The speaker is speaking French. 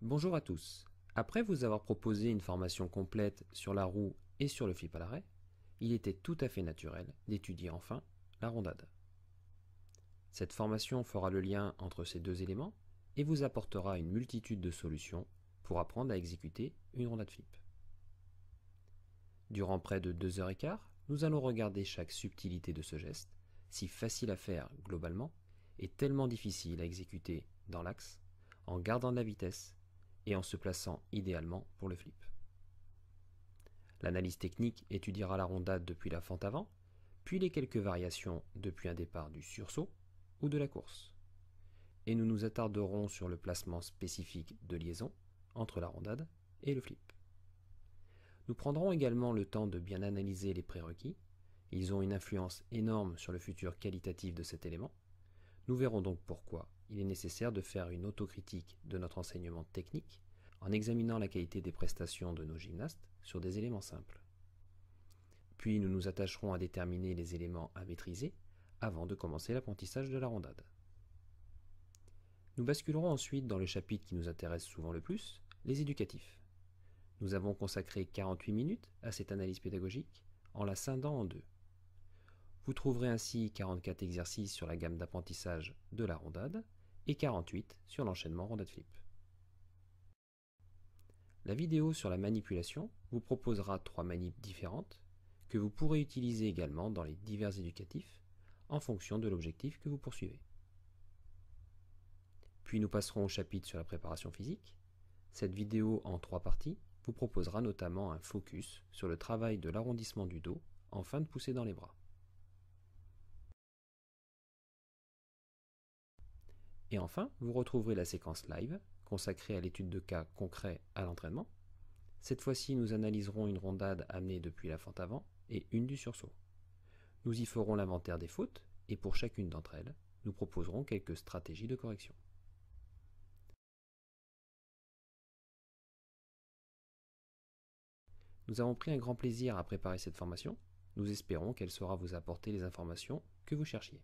Bonjour à tous. Après vous avoir proposé une formation complète sur la roue et sur le flip à l'arrêt, il était tout à fait naturel d'étudier enfin la rondade. Cette formation fera le lien entre ces deux éléments et vous apportera une multitude de solutions pour apprendre à exécuter une rondade flip. Durant près de 2h15, nous allons regarder chaque subtilité de ce geste, si facile à faire globalement et tellement difficile à exécuter dans l'axe, en gardant de la vitesse et en se plaçant idéalement pour le flip. L'analyse technique étudiera la rondade depuis la fente avant, puis les quelques variations depuis un départ du sursaut ou de la course. Et nous nous attarderons sur le placement spécifique de liaison entre la rondade et le flip. Nous prendrons également le temps de bien analyser les prérequis. Ils ont une influence énorme sur le futur qualitatif de cet élément. Nous verrons donc pourquoi il est nécessaire de faire une autocritique de notre enseignement technique en examinant la qualité des prestations de nos gymnastes sur des éléments simples. Puis nous nous attacherons à déterminer les éléments à maîtriser avant de commencer l'apprentissage de la rondade. Nous basculerons ensuite dans le chapitre qui nous intéresse souvent le plus, les éducatifs. Nous avons consacré 48 minutes à cette analyse pédagogique en la scindant en deux. Vous trouverez ainsi 44 exercices sur la gamme d'apprentissage de la rondade et 48 sur l'enchaînement rondade-flip. La vidéo sur la manipulation vous proposera 3 manips différentes que vous pourrez utiliser également dans les divers éducatifs en fonction de l'objectif que vous poursuivez. Puis nous passerons au chapitre sur la préparation physique. Cette vidéo en 3 parties vous proposera notamment un focus sur le travail de l'arrondissement du dos en fin de poussée dans les bras. Et enfin, vous retrouverez la séquence live consacrée à l'étude de cas concrets à l'entraînement. Cette fois-ci, nous analyserons une rondade amenée depuis la fente avant et une du sursaut. Nous y ferons l'inventaire des fautes et pour chacune d'entre elles, nous proposerons quelques stratégies de correction. Nous avons pris un grand plaisir à préparer cette formation. Nous espérons qu'elle saura vous apporter les informations que vous cherchiez.